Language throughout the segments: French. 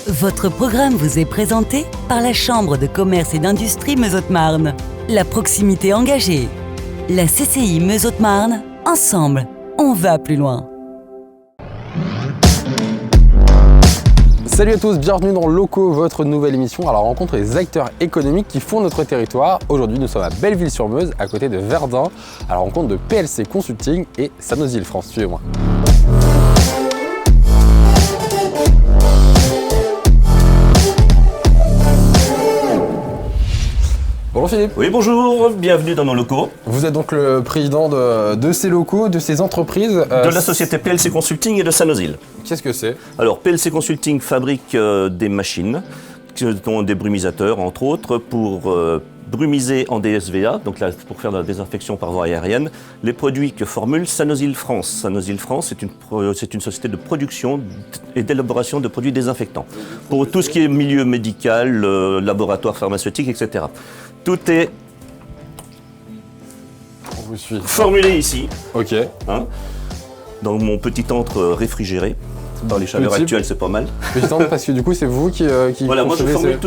Votre programme vous est présenté par la Chambre de commerce et d'industrie Meuse-Haute-Marne. La proximité engagée. La CCI Meuse-Haute-Marne, ensemble, on va plus loin. Salut à tous, bienvenue dans Locaux, votre nouvelle émission à la rencontre des acteurs économiques qui font notre territoire. Aujourd'hui, nous sommes à Belleville-sur-Meuse, à côté de Verdun, à la rencontre de PLC Consulting et Sanosil France. Suivez-moi. Bonjour Philippe. Oui, bonjour, bienvenue dans nos locaux. Vous êtes donc le président de ces locaux, de ces entreprises. De la société PLC Consulting et de Sanosil. Qu'est-ce que c'est? Alors, PLC Consulting fabrique des machines, dont des brumisateurs, entre autres, pour brumiser en DSVA, donc là, pour faire de la désinfection par voie aérienne, les produits que formule Sanosil France. Sanosil France, c'est une société de production et d'élaboration de produits désinfectants. Pour tout ce qui est milieu médical, laboratoire pharmaceutique, etc. Tout est formulé ici, Ok. Dans mon petit antre réfrigéré. Dans les chaleurs actuelles, c'est pas mal. Petit temps, parce que du coup, c'est vous qui voilà, moi je concevez formule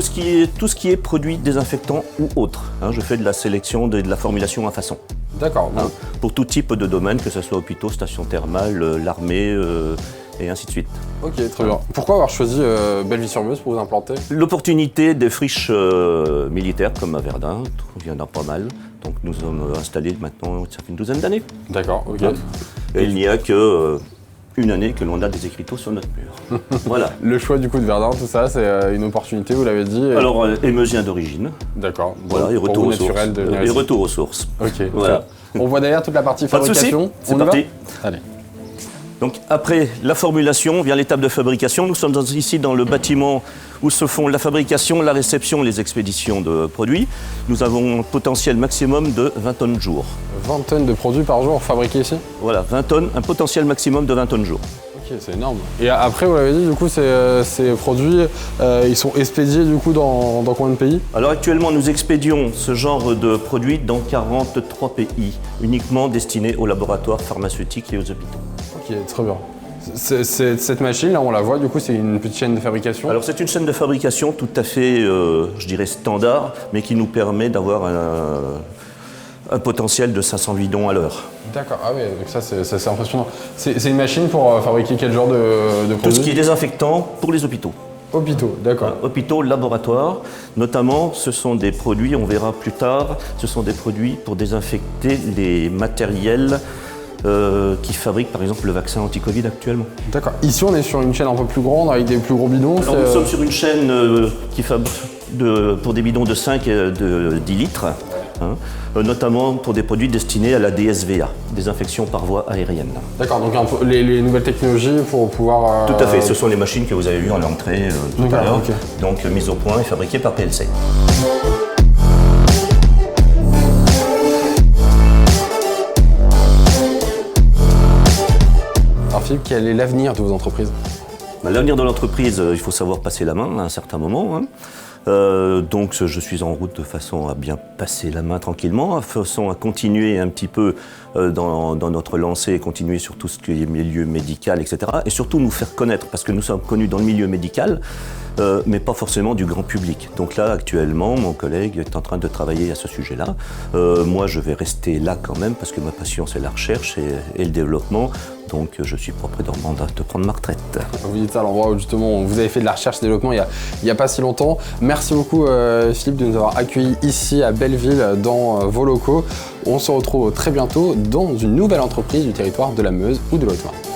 tout ce qui est produit désinfectant ou autre. Je fais de la sélection, de la formulation à façon. D'accord. Bon. Pour tout type de domaine, que ce soit hôpitaux, stations thermales, l'armée et ainsi de suite. Ok, très bien. Pourquoi avoir choisi Belleville-sur-Meuse pour vous implanter? L'opportunité des friches militaires comme à Verdun, il y en a pas mal. Donc nous sommes installés maintenant, ça fait une douzaine d'années. D'accord, ok. Et il n'y a que une année que l'on a des écriteaux sur notre mur. Voilà. Le choix du coup de Verdun, tout ça, c'est une opportunité, vous l'avez dit. Alors, émeusien d'origine. D'accord. Voilà, et retour aux sources. Et retour aux sources. Ok, voilà. On voit derrière toute la partie fabrication. Pas de souci, c'est parti. Allez. Donc après la formulation vient l'étape de fabrication. Nous sommes ici dans le bâtiment où se font la fabrication, la réception, les expéditions de produits. Nous avons un potentiel maximum de 20 tonnes jour. 20 tonnes de produits par jour fabriqués ici? Voilà, 20 tonnes, un potentiel maximum de 20 tonnes jour. Ok, c'est énorme. Et après, vous l'avez dit, du coup, ces produits, ils sont expédiés du coup dans combien de pays? Alors actuellement, nous expédions ce genre de produits dans 43 pays, uniquement destinés aux laboratoires pharmaceutiques et aux hôpitaux. Ok, très bien. Cette machine, là, on la voit, du coup, c'est une petite chaîne de fabrication? Alors c'est une chaîne de fabrication tout à fait, je dirais, standard, mais qui nous permet d'avoir un potentiel de 500 bidons à l'heure. D'accord, ah oui, donc ça c'est impressionnant. C'est une machine pour fabriquer quel genre de produits? Tout ce qui est désinfectant pour les hôpitaux. Hôpitaux, d'accord. Hôpitaux, laboratoires, notamment ce sont des produits, on verra plus tard, ce sont des produits pour désinfecter les matériels qui fabriquent par exemple le vaccin anti-Covid actuellement. D'accord. Ici on est sur une chaîne un peu plus grande avec des plus gros bidons. Alors nous sommes sur une chaîne qui fabrique pour des bidons de 5 et de 10 litres, notamment pour des produits destinés à la DSVA, désinfection par voie aérienne. D'accord, donc un peu les nouvelles technologies pour pouvoir... Tout à fait, ce sont les machines que vous avez vues en entrée tout à l'heure, okay. Donc mises au point et fabriquées par PLC. Alors Philippe, quel est l'avenir de vos entreprises? L'avenir de l'entreprise, il faut savoir passer la main à un certain moment. Donc je suis en route de façon à bien passer la main tranquillement, de façon à continuer un petit peu dans notre lancée, continuer sur tout ce qui est milieu médical, etc. Et surtout nous faire connaître, parce que nous sommes connus dans le milieu médical, mais pas forcément du grand public. Donc là, actuellement, mon collègue est en train de travailler à ce sujet-là. Moi, je vais rester là quand même, parce que ma passion, c'est la recherche et le développement. Donc je suis pas près de prendre ma retraite. Vous dites ça à l'endroit où justement vous avez fait de la recherche et développement il y a pas si longtemps. Merci beaucoup Philippe de nous avoir accueillis ici à Belleville dans vos locaux. On se retrouve très bientôt dans une nouvelle entreprise du territoire de la Meuse ou de la Haute-Marne.